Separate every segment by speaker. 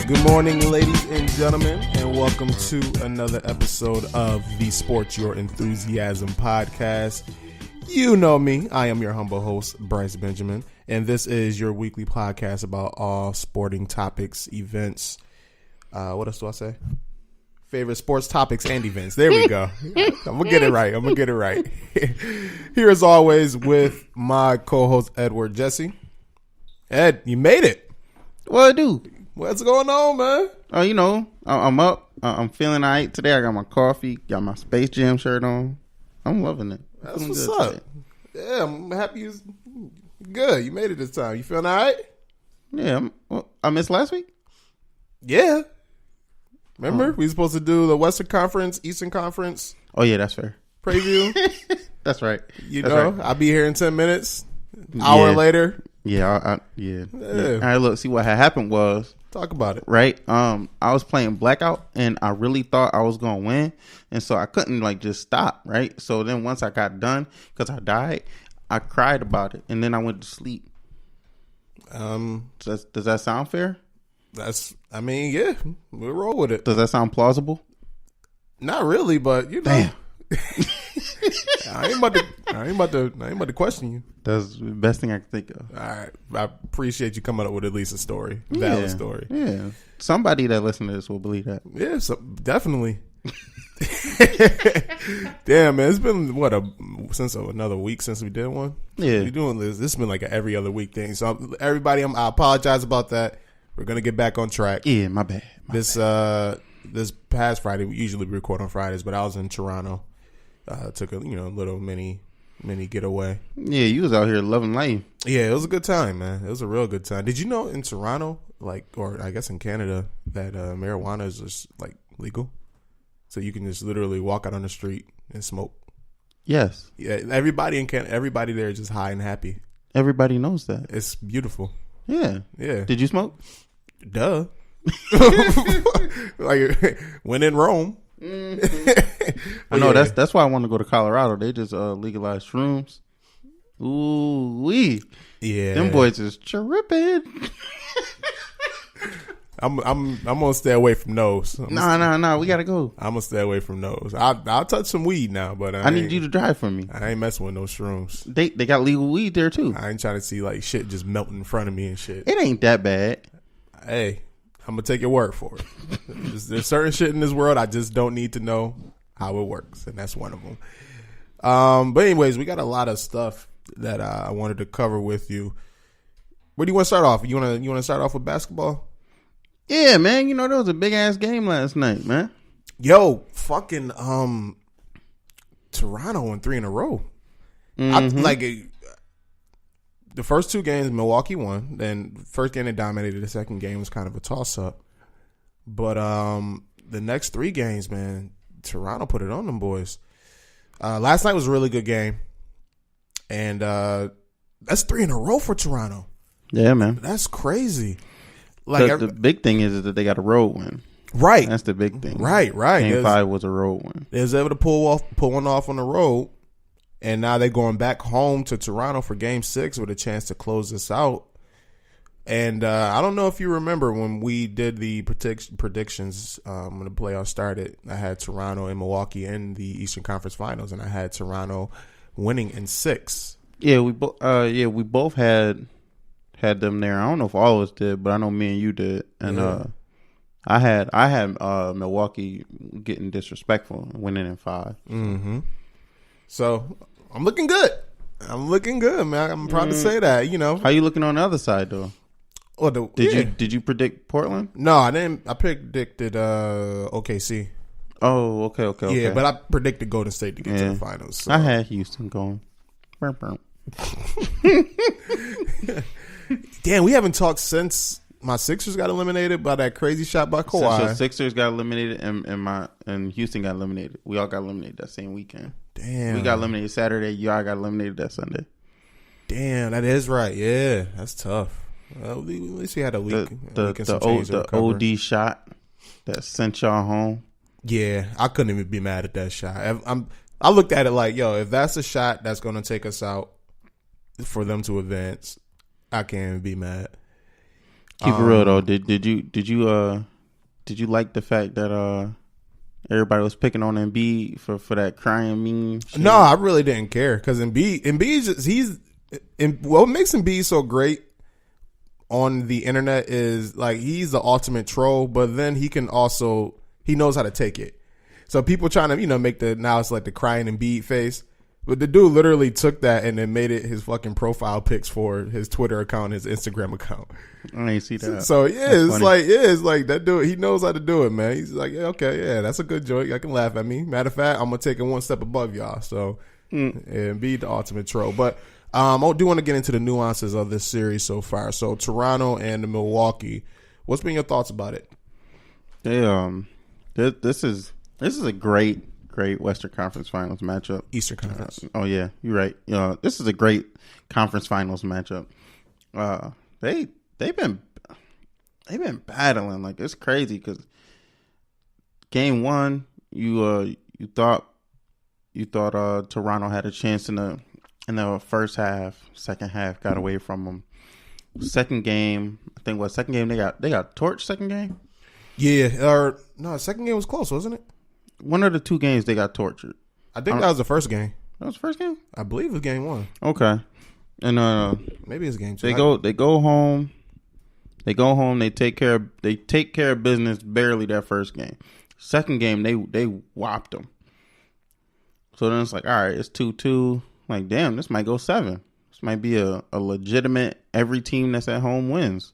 Speaker 1: Good morning, ladies and gentlemen, and welcome to another episode of the Sports Your Enthusiasm podcast. You know me. I am your humble host, Bryce Benjamin, and this is your weekly podcast about all sporting topics, events. What else do I say? Favorite sports topics and events. There we go. I'm going to get it right. Here as always with my co-host, Edward Jesse. Ed, you made it.
Speaker 2: What I do?
Speaker 1: What's going on, man?
Speaker 2: Oh, you know, I'm up. I'm feeling all right today. I got my coffee, got my Space Jam shirt on. I'm loving it.
Speaker 1: That's what's up. Today. Yeah, I'm happy you're good. You made it this time. You feeling all right?
Speaker 2: Yeah. I missed last week?
Speaker 1: Yeah. Remember? We were supposed to do the Western Conference, Eastern Conference.
Speaker 2: Oh, yeah, that's fair.
Speaker 1: Preview.
Speaker 2: That's right.
Speaker 1: That's right. I'll be here in 10 minutes. Hour later.
Speaker 2: Yeah, yeah. All right, look, see what had happened was.
Speaker 1: Talk about it.
Speaker 2: Right? I was playing Blackout, and I really thought I was going to win, and so I couldn't, just stop, right? So then once I got done, because I died, I cried about it, and then I went to sleep. Does that sound fair?
Speaker 1: Yeah, we'll roll with it.
Speaker 2: Does that sound plausible?
Speaker 1: Not really, but, you know.
Speaker 2: Damn.
Speaker 1: I ain't about to question you.
Speaker 2: That's the best thing I can think of.
Speaker 1: All right. I appreciate you coming up with at least a story. Valid story.
Speaker 2: Yeah. Somebody that listens to this will believe that.
Speaker 1: Yeah, definitely. Damn, man. It's been, another week since we did one?
Speaker 2: Yeah.
Speaker 1: We're doing this. This has been like an every other week thing. So, everybody, I apologize about that. We're going to get back on track.
Speaker 2: Yeah, my bad.
Speaker 1: This past Friday, we usually record on Fridays, but I was in Toronto. Took a little mini getaway.
Speaker 2: Yeah, you was out here loving life.
Speaker 1: Yeah, it was a good time, man. It was a real good time. Did you know in Toronto, or I guess in Canada, that marijuana is just legal? So you can just literally walk out on the street and smoke.
Speaker 2: Yes.
Speaker 1: Yeah, everybody in Canada, everybody there is just high and happy.
Speaker 2: Everybody knows that.
Speaker 1: It's beautiful.
Speaker 2: Yeah.
Speaker 1: Yeah.
Speaker 2: Did you smoke?
Speaker 1: Duh. When in Rome.
Speaker 2: Mm-hmm. I know that's why I want to go to Colorado. They just legalized shrooms. Ooh wee.
Speaker 1: Yeah.
Speaker 2: Them boys is tripping.
Speaker 1: I'm gonna stay away from those.
Speaker 2: No. We gotta go.
Speaker 1: I'm gonna stay away from those. I'll touch some weed now, but
Speaker 2: I need you to drive for me.
Speaker 1: I ain't messing with no shrooms.
Speaker 2: They got legal weed there too.
Speaker 1: I ain't trying to see shit just melting in front of me and shit.
Speaker 2: It ain't that bad.
Speaker 1: Hey, I'm gonna take your word for it. There's certain shit in this world I just don't need to know how it works, and that's one of them. But anyways, we got a lot of stuff that I wanted to cover with you. Where do you want to start off? You want to start off with basketball?
Speaker 2: Yeah, man. There was a big ass game last night, man.
Speaker 1: Yo, fucking Toronto won 3 in a row.
Speaker 2: Mm-hmm.
Speaker 1: The first 2 games, Milwaukee won. Then first game they dominated. The second game was kind of a toss up. But the next 3 games, man, Toronto put it on them boys. Last night was a really good game, and that's 3 in a row for Toronto.
Speaker 2: Yeah, man,
Speaker 1: that's crazy.
Speaker 2: The big thing is that they got a road win.
Speaker 1: Right,
Speaker 2: that's the big thing.
Speaker 1: Right.
Speaker 2: Game 5 was a road win.
Speaker 1: They was able to pull one off on the road. And now they're going back home to Toronto for Game 6 with a chance to close this out. And I don't know if you remember when we did the predictions when the playoffs started. I had Toronto and Milwaukee in the Eastern Conference Finals, and I had Toronto winning in 6.
Speaker 2: Yeah, we both had them there. I don't know if all of us did, but I know me and you did. And I had Milwaukee getting disrespectful and winning in 5.
Speaker 1: Mm-hmm. So I'm looking good. Man. I'm proud to say that.
Speaker 2: How you looking on the other side though? Did you predict Portland?
Speaker 1: No, I didn't. I predicted OKC.
Speaker 2: Oh, okay.
Speaker 1: Yeah, but I predicted Golden State to get to the finals. So.
Speaker 2: I had Houston going.
Speaker 1: Damn, we haven't talked since my Sixers got eliminated by that crazy shot by Kawhi.
Speaker 2: So Sixers got eliminated and Houston got eliminated. We all got eliminated that same weekend.
Speaker 1: Damn.
Speaker 2: We got eliminated Saturday. Y'all got eliminated that Sunday.
Speaker 1: Damn, that is right. Yeah, that's tough. Well, at least we had a week.
Speaker 2: The OD shot that sent y'all home.
Speaker 1: Yeah, I couldn't even be mad at that shot. I looked at it like, yo, if that's a shot that's going to take us out for them to advance, I can't even be mad.
Speaker 2: Keep it real though. Did you like the fact that everybody was picking on Embiid for that crying meme shit?
Speaker 1: No, I really didn't care because Embiid what makes Embiid so great on the internet is like he's the ultimate troll, but then he knows how to take it. So people trying to make now it's like the crying Embiid face. But the dude literally took that and then made it his fucking profile pics for his Twitter account, his Instagram account.
Speaker 2: I didn't see that.
Speaker 1: So it's like that dude. He knows how to do it, man. He's like, yeah, okay, yeah, that's a good joke. Y'all can laugh at me. Matter of fact, I'm gonna take it one step above y'all. So and be the ultimate troll. But I do want to get into the nuances of this series so far. So Toronto and Milwaukee. What's been your thoughts about it?
Speaker 2: This is a great Western Conference Finals matchup.
Speaker 1: Eastern Conference.
Speaker 2: Oh yeah, you're right. This is a great Conference Finals matchup. They've been battling like it's crazy because game one you thought Toronto had a chance in the first half. Second half got away from them. Second game, I think they got torched. Second game.
Speaker 1: Yeah, no, second game was close, wasn't it?
Speaker 2: One of the two games they got tortured.
Speaker 1: I think that was the first game.
Speaker 2: That was the first game?
Speaker 1: I believe it was game one.
Speaker 2: Okay. And
Speaker 1: maybe it's game two.
Speaker 2: They go home. They take care of business barely that first game. Second game they whopped them. So then it's like, all right, it's 2-2. Like, damn, this might go 7. This might be a legitimate every team that's at home wins.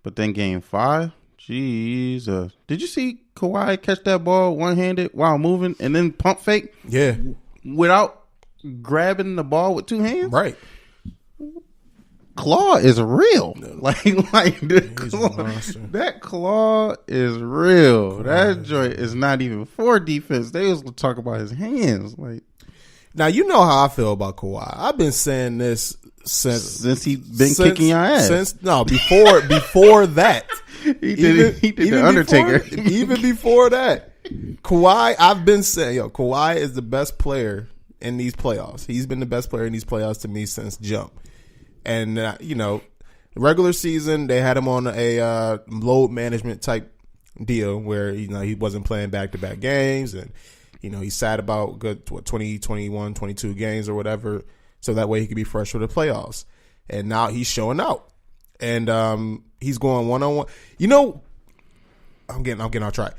Speaker 2: But then game 5, Jesus. Did you see Kawhi catch that ball one-handed while moving and then pump fake?
Speaker 1: Yeah.
Speaker 2: Without grabbing the ball with two hands?
Speaker 1: Right.
Speaker 2: Claw is real. Like that claw is real. That joint is not even for defense. They was talking about his hands. Like,
Speaker 1: now you know how I feel about Kawhi. I've been saying this since
Speaker 2: he's been kicking your ass.
Speaker 1: Before that.
Speaker 2: He did the Undertaker.
Speaker 1: Even before that. Kawhi, I've been saying, Kawhi is the best player in these playoffs. He's been the best player in these playoffs to me since jump. And, regular season, they had him on a load management type deal where, he wasn't playing back-to-back games. And, he sat about 20, 21, 22 games or whatever. So that way he could be fresh for the playoffs. And now he's showing out. And he's going one-on-one. I'm getting off track.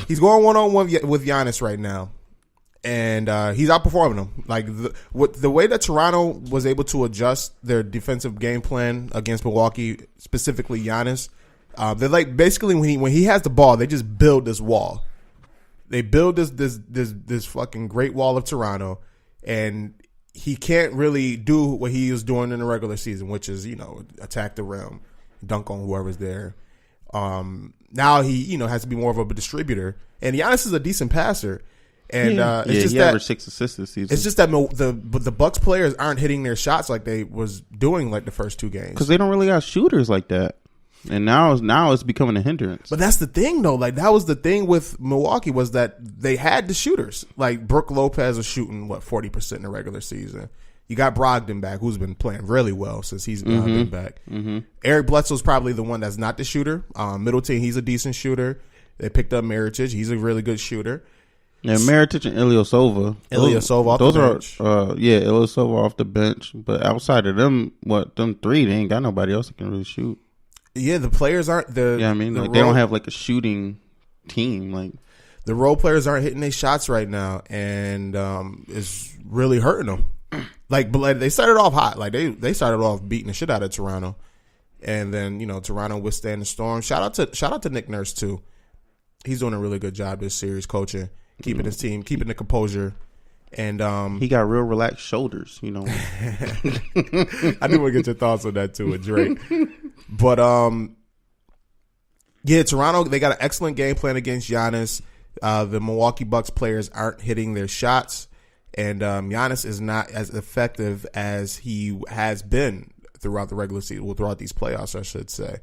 Speaker 1: He's going one-on-one with Giannis right now. And he's outperforming them. Like the way that Toronto was able to adjust their defensive game plan against Milwaukee, specifically Giannis, they're like basically when he has the ball, they just build this wall. They build this fucking great wall of Toronto, and he can't really do what he was doing in the regular season, which is attack the rim, dunk on whoever's there. Now he has to be more of a distributor, and Giannis is a decent passer. And it's just
Speaker 2: he averaged 6 assists this season.
Speaker 1: It's just that the Bucks players aren't hitting their shots like they was doing like the first 2 games
Speaker 2: because they don't really got shooters like that. And now it's becoming a hindrance.
Speaker 1: But that's the thing though. Like that was the thing with Milwaukee was that they had the shooters. Like Brook Lopez was shooting 40% in the regular season. You got Brogdon back, who's been playing really well since he's been back. Mm-hmm. Eric Bledsoe's probably the one that's not the shooter. Middleton, he's a decent shooter. They picked up Mirotic. He's a really good shooter.
Speaker 2: Yeah, Mirotic and Ilyasova.
Speaker 1: Off the bench.
Speaker 2: Ilyasova off the bench. But outside of them, them 3, they ain't got nobody else that can really shoot.
Speaker 1: Yeah, the players aren't the.
Speaker 2: Yeah, I mean, they don't have like a shooting team. Like
Speaker 1: the role players aren't hitting their shots right now, and it's really hurting them. But they started off hot. Like they started off beating the shit out of Toronto, and then Toronto withstand the storm. Shout out to Nick Nurse too. He's doing a really good job this series, coaching. Keeping his team, keeping the composure, and
Speaker 2: he got real relaxed shoulders.
Speaker 1: I do want to get your thoughts on that too with Drake, but Toronto, they got an excellent game plan against Giannis. The Milwaukee Bucks players aren't hitting their shots, and Giannis is not as effective as he has been throughout the regular season, throughout these playoffs, I should say.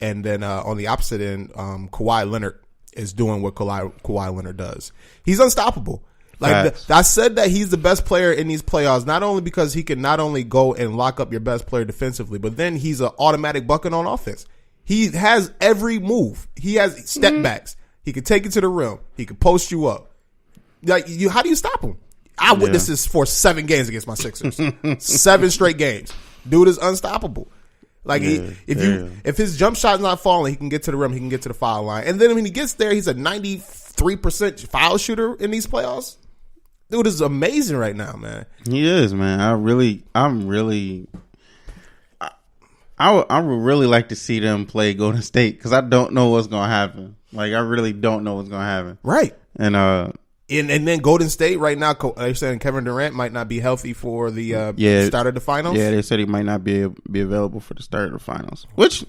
Speaker 1: And then on the opposite end, Kawhi Leonard is doing what Kawhi Leonard does. He's unstoppable. I said that he's the best player in these playoffs, not only because he can not only go and lock up your best player defensively, but then he's an automatic bucket on offense. He has every move. He has step backs. He can take it to the rim. He can post you up. Like how do you stop him? I witnessed this for 7 games against my Sixers. 7 straight games. Dude is unstoppable. Like if his jump shot's not falling, he can get to the rim. He can get to the foul line. And then when he gets there, he's a 93% foul shooter in these playoffs. Dude is amazing right now, man.
Speaker 2: He is, man. I would really like to see them play Golden State because I don't know what's gonna happen. Like I really don't know what's gonna happen.
Speaker 1: Right.
Speaker 2: And
Speaker 1: then Golden State right now, they're saying Kevin Durant might not be healthy for the start of the finals.
Speaker 2: Yeah, they said he might not be available for the start of the finals, which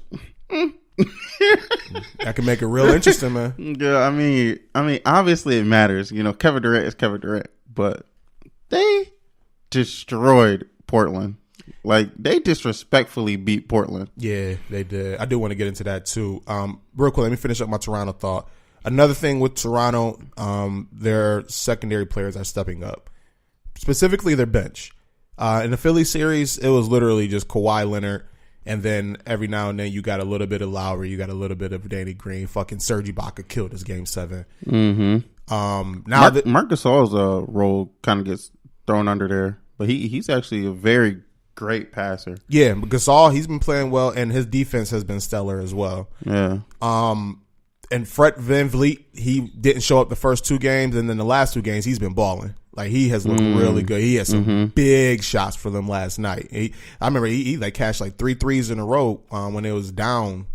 Speaker 1: that can make it real interesting, man.
Speaker 2: Yeah, I mean, obviously it matters. You know, Kevin Durant is Kevin Durant, but they destroyed Portland. Like they disrespectfully beat Portland.
Speaker 1: Yeah, they did. I do want to get into that too. Real quick, let me finish up my Toronto thought. Another thing with Toronto, their secondary players are stepping up, specifically their bench. In the Philly series, it was literally just Kawhi Leonard, and then every now and then you got a little bit of Lowry, you got a little bit of Danny Green. Fucking Serge Ibaka killed his Game 7.
Speaker 2: Mm-hmm.
Speaker 1: Now
Speaker 2: Marc Gasol's role kind of gets thrown under there, but he's actually a very great passer.
Speaker 1: Yeah, Gasol, he's been playing well, and his defense has been stellar as well.
Speaker 2: Yeah.
Speaker 1: And Fred VanVleet, he didn't show up the first 2 games, and then the last 2 games, he's been balling. Like, he has looked really good. He had some big shots for them last night. I remember he like cashed like 3 threes in a row when it was down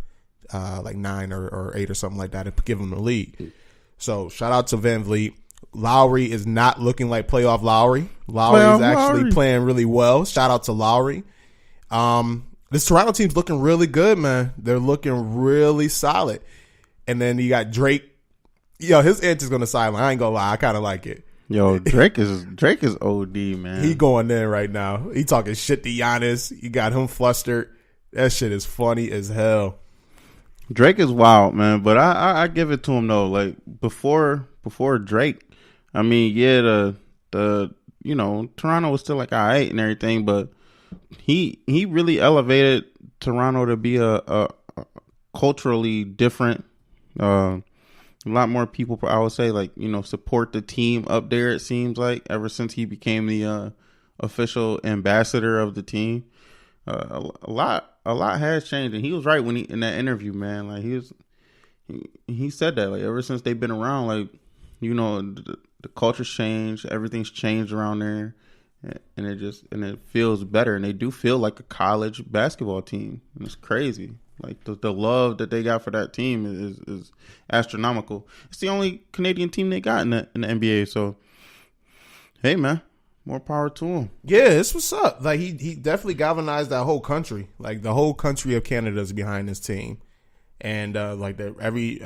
Speaker 1: like 9 or 8 or something like that to give them the lead. So, shout out to VanVleet. Lowry is not looking like playoff Lowry. Lowry is actually playing really well. Shout out to Lowry. This Toronto team's looking really good, man. They're looking really solid. And then you got Drake. Yo, his answer's gonna silent. I ain't gonna lie. I kind of like it.
Speaker 2: Yo, Drake is OD, man.
Speaker 1: He going in right now. He talking shit to Giannis. You got him flustered. That shit is funny as hell.
Speaker 2: Drake is wild, man. But I give it to him though. Like before Drake, I mean, yeah, the Toronto was still like all right and everything, but he really elevated Toronto to be a culturally different. A lot more people, I would say, like, support the team up there. It seems like ever since he became the official ambassador of the team, a lot has changed. And he was right when in that interview, man. Like he said that, like, ever since they've been around, like, the culture's changed, everything's changed around there, and it feels better. And they do feel like a college basketball team. And it's crazy. Like the love that they got for that team is astronomical. It's the only Canadian team they got in the NBA. So, hey man, more power to him.
Speaker 1: Yeah, this what's up. Like he definitely galvanized that whole country. Like the whole country of Canada is behind this team, and like every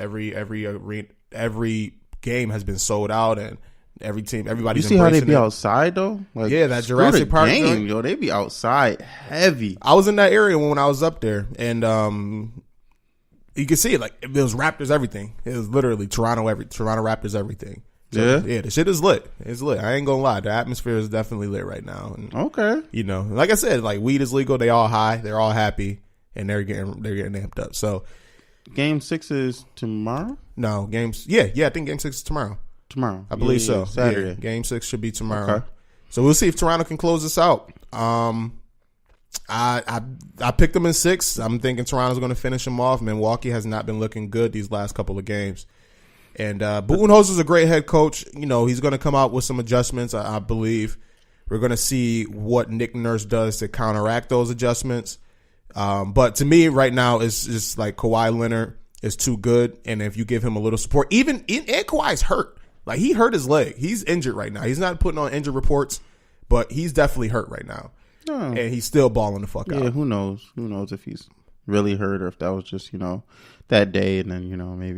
Speaker 1: game has been sold out, and every team, everybody's.
Speaker 2: You see how they be
Speaker 1: it.
Speaker 2: Outside though? Like,
Speaker 1: yeah, that Jurassic Park game,
Speaker 2: yo, they be outside heavy.
Speaker 1: I was in that area when I was up there, and you can see it. Like it was Raptors everything. It was literally Toronto Raptors everything. So, yeah, the shit is lit. It's lit. I ain't gonna lie. The atmosphere is definitely lit right now. And,
Speaker 2: okay.
Speaker 1: Like I said, like weed is legal. They all high. They're all happy, and they're getting amped up. So,
Speaker 2: Game 6 is tomorrow.
Speaker 1: No games. Yeah. I think Game 6 is tomorrow.
Speaker 2: Tomorrow,
Speaker 1: I believe so.
Speaker 2: Saturday.
Speaker 1: Yeah, Game 6 should be tomorrow.
Speaker 2: Okay.
Speaker 1: So we'll see if Toronto can close this out. I picked them in 6. I'm thinking Toronto's going to finish them off. Milwaukee has not been looking good these last couple of games. And Budenholzer is a great head coach. He's going to come out with some adjustments, I believe. We're going to see what Nick Nurse does to counteract those adjustments. But to me right now, it's just like Kawhi Leonard is too good. And if you give him a little support, and Kawhi's hurt. Like, he hurt his leg. He's injured right now. He's not putting on injured reports, but he's definitely hurt right now. Oh. And he's still balling the fuck out.
Speaker 2: Yeah, who knows? Who knows if he's really hurt or if that was just, that day and then, maybe